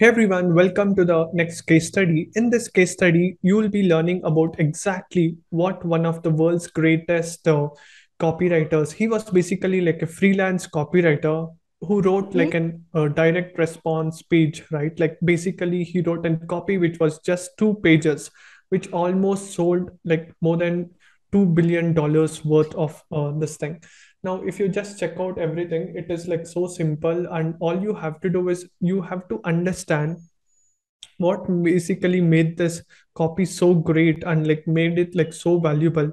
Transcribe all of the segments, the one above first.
Hey everyone, welcome to the next case study. In this case study, you will be learning about exactly what one of the world's greatest copywriters. He was basically like a freelance copywriter who wrote Mhm. like an direct response page, right? Like basically, he wrote a copy which was just 2 pages, which almost sold like more than $2 billion worth of this thing. Now if you just check out everything, it is like so simple, and all you have to do is you have to understand what basically made this copy so great and like made it like so valuable.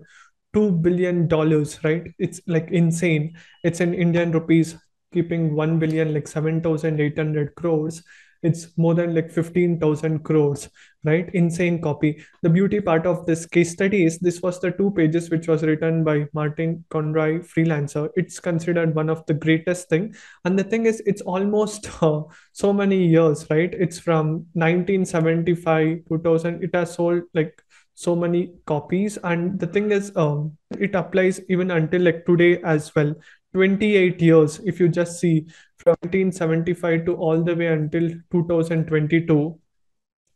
$2 billion, right? It's like insane. It's in Indian rupees, keeping 1 billion like 7,800 crores. It's more than like 15,000 crores, right? Insane copy. The beauty part of this case study is this was the 2 pages which was written by Martin Conroy, freelancer. It's considered one of the greatest thing. And the thing is, it's almost so many years, right? It's from 1975 2000. It has sold like so many copies, and the thing is, it applies even until like today as well. 28 years, if you just see, from 1975 to all the way until 2022,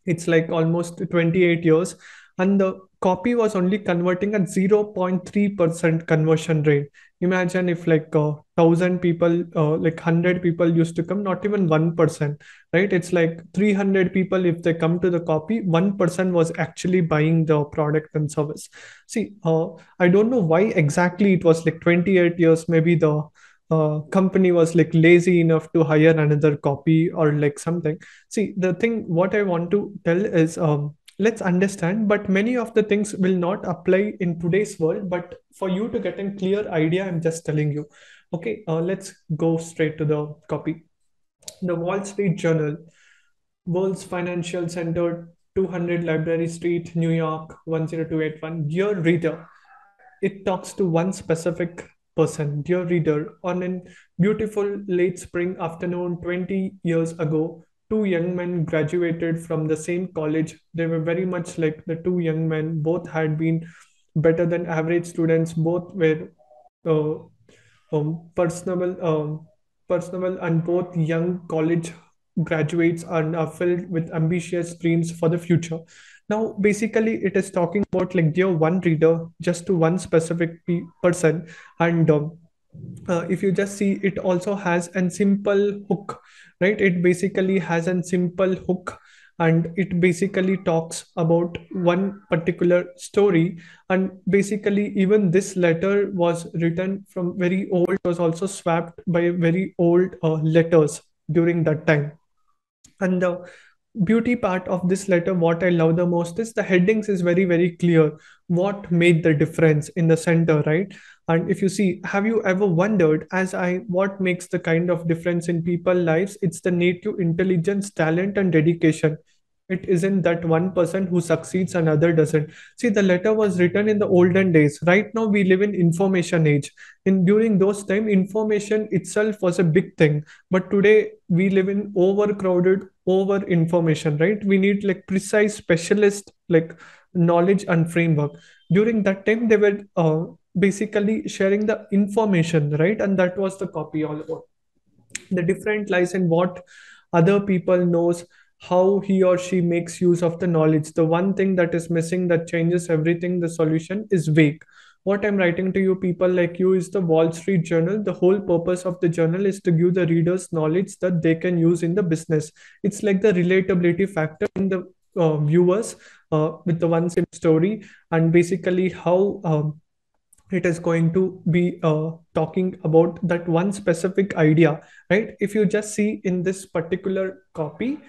it's like almost 28 years, and the copy was only converting at 0.3% conversion rate. Imagine if like 1,000 people, like 100 people used to come, not even 1%, right? It's like 300 people, if they come to the copy, 1% was actually buying the product and service. See, I don't know why exactly it was like 28 years. Maybe the company was like lazy enough to hire another copy or like something. See, the thing what I want to tell is, let's understand, but many of the things will not apply in today's world. But for you to get a clear idea, I'm just telling you. Okay, let's go straight to the copy. The Wall Street Journal, World's Financial Center, 200 Library Street, New York, 10281. Dear reader, it talks to one specific person. Dear reader, on a beautiful late spring afternoon 20 years ago, two young men graduated from the same college. They were very much like the two young men. Both had been better than average students. Both were uh, personable, personable, and both young college graduates and are filled with ambitious dreams for the future. Now, basically, it is talking about like dear one reader, just to one specific person, and if you just see, it also has a simple hook, right? It basically has a simple hook, and it basically talks about one particular story. And basically, even this letter was written from very old, was also swapped by very old letters during that time. And the beauty part of this letter, what I love the most, is the headings is very, very clear what made the difference in the center, right? And if you see, have you ever wondered, as I, what makes the kind of difference in people lives? It's the native intelligence, talent, and dedication. It isn't that one person who succeeds and other doesn't. See, the letter was written in the olden days. Right now we live in information age. In during those time, information itself was a big thing, but today we live in overcrowded, over information, right? We need like precise specialist like knowledge and framework. During that time, they were basically sharing the information, right? And that was the copy all about. The different lies in what other people knows, how he or she makes use of the knowledge. The one thing that is missing that changes everything, the solution is vague. What I'm writing to you people like you is the Wall Street Journal. The whole purpose of the journal is to give the readers knowledge that they can use in the business. It's like the relatability factor in the viewers, with the one same story, and basically how it is going to be talking about that one specific idea, right? If you just see in this particular copy,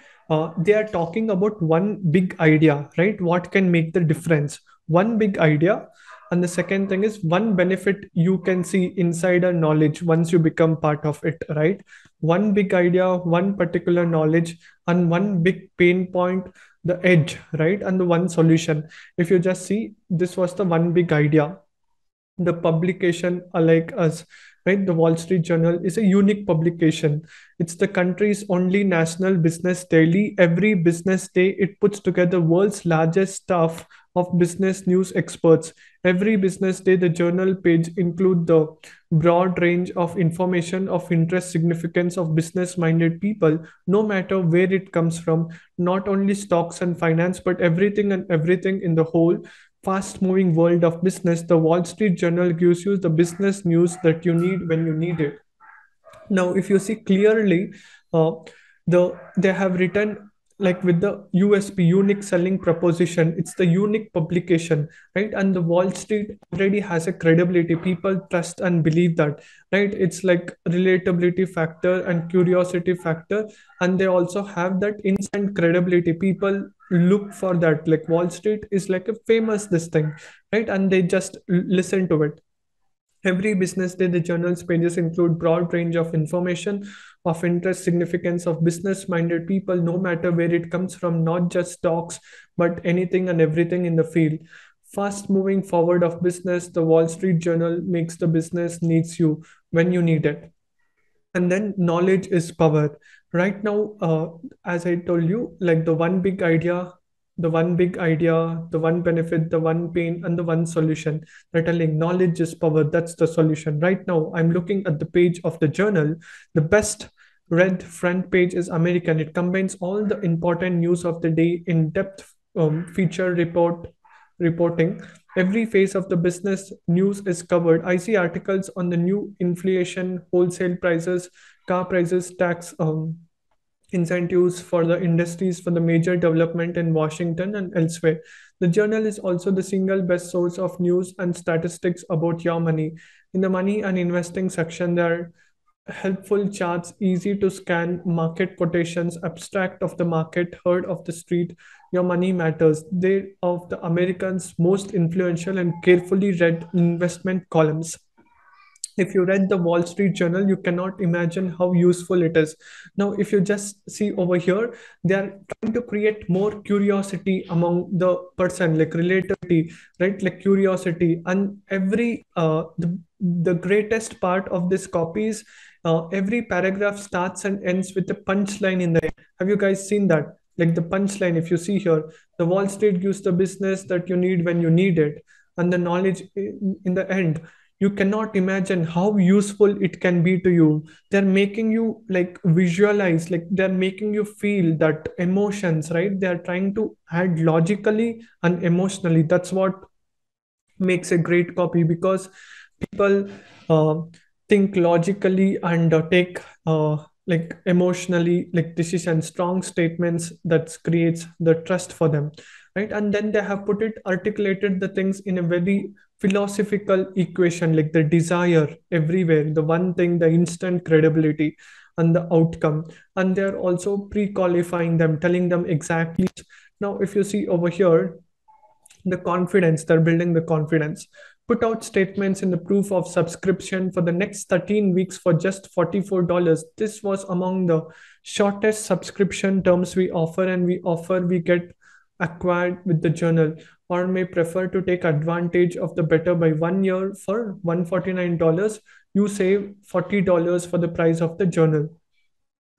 they are talking about one big idea, right? What can make the difference? One big idea. And the second thing is one benefit you can see insider knowledge once you become part of it, right? One big idea, one particular knowledge, and one big pain point, the edge, right? And the one solution. If you just see, this was the one big idea. The publication like us, right? The Wall Street Journal is a unique publication. It's the country's only national business daily. Every business day it puts together world's largest staff of business news experts. Every business day the journal page include the broad range of information of interest significance of business minded people, no matter where it comes from, not only stocks and finance but everything and everything in the whole fast moving world of business. The Wall Street Journal gives you the business news that you need when you need it. Now, if you see clearly, uh, they have written like with the USP, unique selling proposition. It's the unique publication, right? And the Wall Street already has a credibility. People trust and believe that, right? It's like relatability factor and curiosity factor, and they also have that instant credibility. People look for that. Like Wall Street is like a famous this thing, right? And they just listen to it. Every business day, the journal's pages include broad range of information of interest, significance of business-minded people, no matter where it comes from, not just stocks, but anything and everything in the field. Fast moving forward of business, the Wall Street Journal makes the business needs you when you need it. And then knowledge is power. Right now, as I told you, like the one benefit, the one pain, and the one solution. They're telling knowledge is power. That's the solution. Right now, I'm looking at the page of the journal. The best read front page is American. It combines all the important news of the day in depth feature reporting. Every phase of the business news is covered. I see articles on the new inflation, wholesale prices, car prices, tax incentives for the industries for the major development in Washington and elsewhere. The journal is also the single best source of news and statistics about your money. In the money and investing section, there are helpful charts, easy to scan, market quotations, abstract of the market, herd of the street, your money matters. They of the Americans' most influential and carefully read investment columns. If you read the Wall Street Journal, you cannot imagine how useful it is. Now, if you just see over here, they are trying to create more curiosity among the person, like relativity, right? Like curiosity. And the greatest part of this copy is every paragraph starts and ends with a punchline in the end. Have you guys seen that? Like the punchline, if you see here, the Wall Street gives the business that you need when you need it, and the knowledge in the end. You cannot imagine how useful it can be to you. They're making you like visualize, like they're making you feel that emotions, right? They're trying to add logically and emotionally. That's what makes a great copy, because people uh, think logically and take like emotionally like decisions, strong statements that creates the trust for them, right? And then they have put it articulated the things in a very philosophical equation, like the desire everywhere, the one thing, the instant credibility and the outcome. And they're also pre-qualifying them, telling them exactly. Now if you see over here, the confidence, they're building the confidence. Put out statements in the proof of subscription for the next 13 weeks for just $44. This was among the shortest subscription terms we offer, and we get acquired with the journal, or may prefer to take advantage of the better by 1 year for $149. You save $40 for the price of the journal,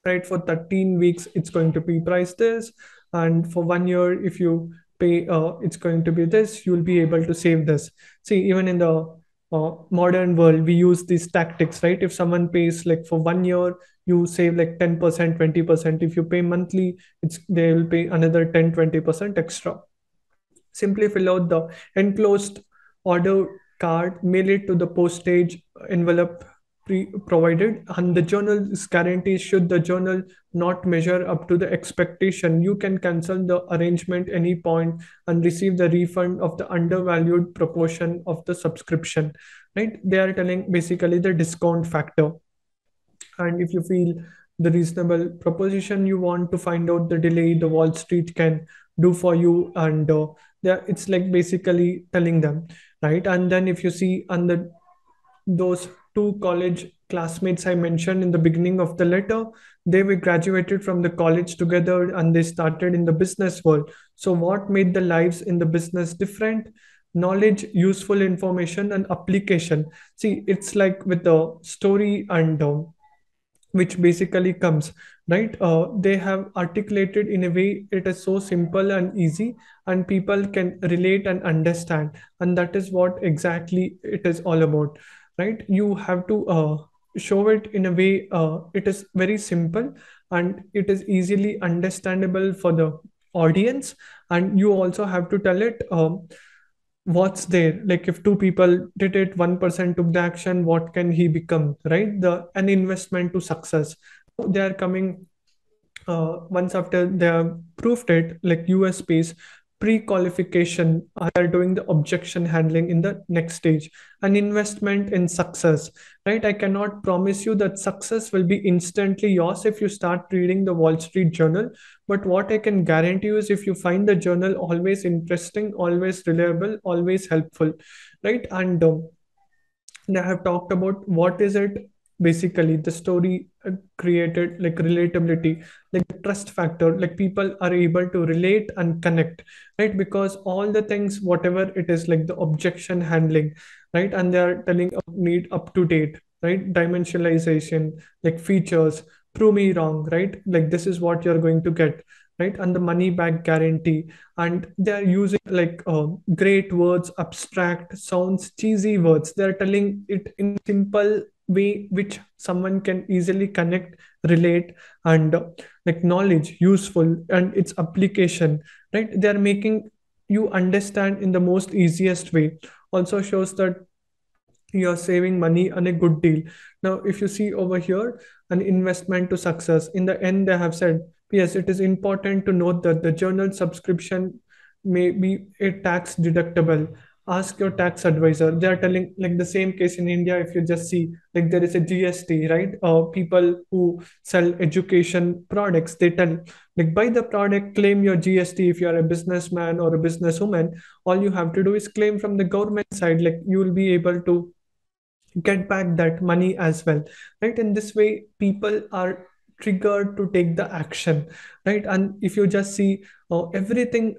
right? For 13 weeks it's going to be price this, and for 1 year if you pay it's going to be this, you'll be able to save this. See, even in the modern world we use these tactics, right? If someone pays like for 1 year, you save like 10%, 20%. If you pay monthly, it's they will pay another 10, 20% extra. Simply fill out the enclosed order card, mail it to the postage envelope provided, and the journal is guaranteed. Should the journal not measure up to the expectation, you can cancel the arrangement any point and receive the refund of the undervalued proportion of the subscription, right? They are telling basically the discount factor. And if you feel the reasonable proposition, you want to find out the delay the Wall Street can do for you, and it's like basically telling them, right? And then if you see under those two college classmates I mentioned in the beginning of the letter, they were graduated from the college together and they started in the business world. So what made the lives in the business different? knowledge, useful information, and application. See, it's like with the story and which basically comes, right, they have articulated in a way it is so simple and easy, and people can relate and understand, and that is what exactly it is all about, right? You have to show it in a way it is very simple and it is easily understandable for the audience, and you also have to tell it what's there, like if two people did it, one person took the action, what can he become, right? The an investment to success. They are coming once after they have proved it, like US space pre-qualification, are doing the objection handling in the next stage. An investment in success, right? I cannot promise you that success will be instantly yours if you start reading the Wall Street Journal, but what I can guarantee you is if you find the journal always interesting, always reliable, always helpful, right? And I have talked about what is it basically. The story created like relatability, like the trust factor, like people are able to relate and connect, right? Because all the things, whatever it is, like the objection handling, right? And they are telling need up to date, right? Dimensionalization, like features, prove me wrong, right? Like this is what you're going to get, right? And the money back guarantee, and they're using like great words, abstract sounds, cheesy words. They're telling it in simple way which someone can easily connect, relate, and like knowledge, useful, and its application, right? They're making you understand in the most easiest way. Also shows that you're saving money on a good deal. Now, if you see over here, an investment to success, in the end, they have said, yes, it is important to note that the journal subscription may be a tax deductible. Ask your tax advisor. They are telling, like the same case in India, if you just see, like there is a GST, right? People who sell education products, they tell, like buy the product, claim your GST. If you are a businessman or a businesswoman, all you have to do is claim from the government side, like you will be able to get back that money as well, right? In this way people are triggered to take the action, right? And if you just see everything,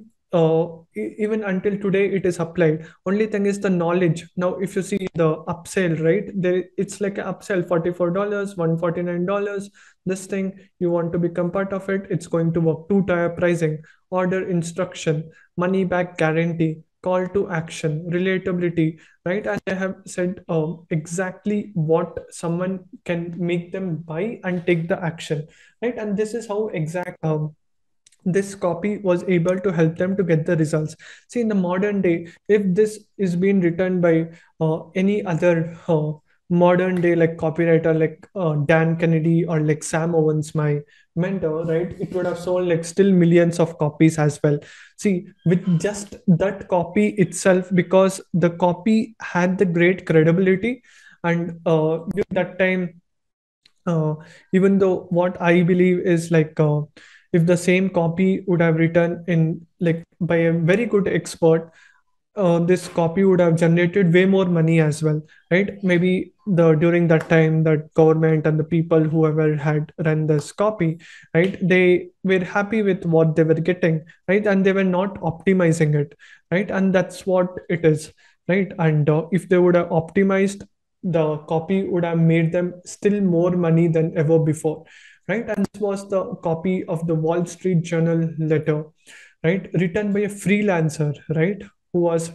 even until today it is applied. Only thing is the knowledge. Now if you see the upsell, right, there it's like an upsell, $44, $149. This thing, you want to become part of it, it's going to work. Two-tier pricing, order instruction, money back guarantee, call to action, relatability, right? And I have said exactly what someone can make them buy and take the action, right? And this is how exact this copy was able to help them to get the results. See, in the modern day, if this is being written by any other modern day like copywriter, like Dan Kennedy or like Sam Owens, my mentor, right, it would have sold like still millions of copies as well. See, with just that copy itself, because the copy had the great credibility, and during that time, uh, even though what I believe is like if the same copy would have written in like by a very good expert, this copy would have generated way more money as well, right? Maybe the during that time that government and the people whoever had run this copy, right, they were happy with what they were getting, right? And they were not optimizing it, right? And that's what it is, right? And if they would have optimized, the copy would have made them still more money than ever before, right? And this was the copy of the Wall Street Journal letter, right, written by a freelancer, right, who was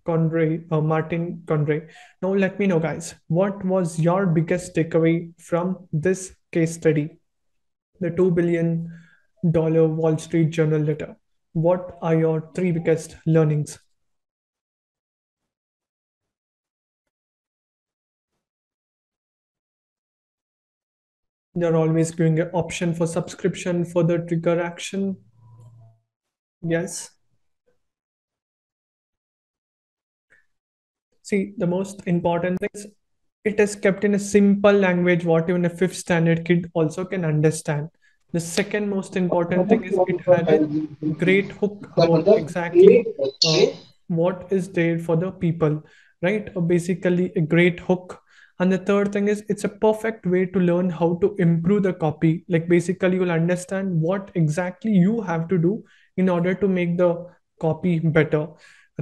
Conroy, Martin Conroy. Now, let me know, guys, what was your biggest takeaway from this case study, the $2 billion Wall Street Journal letter? What are your three biggest learnings? They're always giving an option for subscription for the trigger action. Yes. See, the most important thing is it is kept in a simple language what even a fifth standard kid also can understand. The second most important thing is it had a great hook about exactly uh, what is there for the people, right? Basically, a great hook. And the third thing is it's a perfect way to learn how to improve the copy. Like basically, you'll understand what exactly you have to do in order to make the copy better,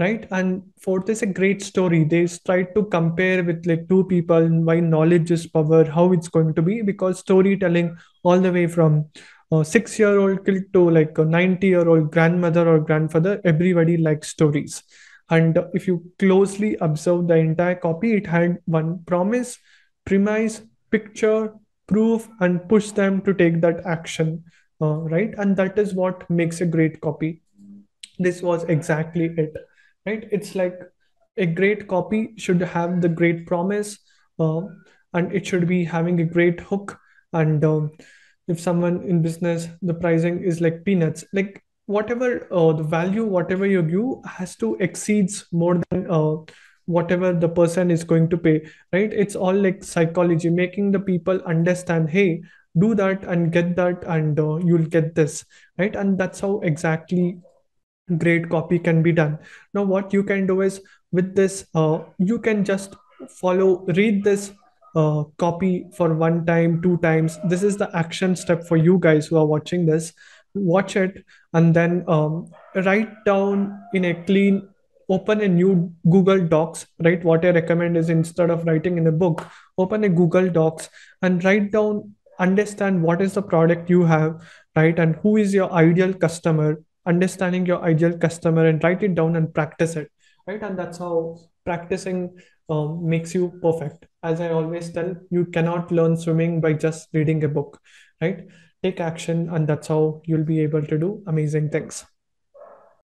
right? And fourth is a great story. They try to compare with like two people, why knowledge is power, how it's going to be, because storytelling all the way from a 6-year-old kid to like a 90-year-old grandmother or grandfather, everybody likes stories. And if you closely observe the entire copy, it had one promise, premise, picture, proof, and push them to take that action, right? And that is what makes a great copy. This was exactly it, right? It's like a great copy should have the great promise, uh, and it should be having a great hook. And if someone in business, the pricing is like peanuts, like whatever the value, whatever you give has to exceeds more than whatever the person is going to pay, right? It's all like psychology, making the people understand, hey, do that and get that, and you'll get this, right? And that's how exactly great copy can be done. Now what you can do is, with this you can just read this copy for one time, two times. This is the action step for you guys who are watching this. Watch it, and then write down in a clean, open a new Google Docs, right? What I recommend is, instead of writing in a book, open a Google Docs and write down, understand what is the product you have, right? And who is your ideal customer, understanding your ideal customer, and write it down and practice it, right? And that's how practicing makes you perfect. As I always tell, you cannot learn swimming by just reading a book, right? Take action, and that's how you'll be able to do amazing things.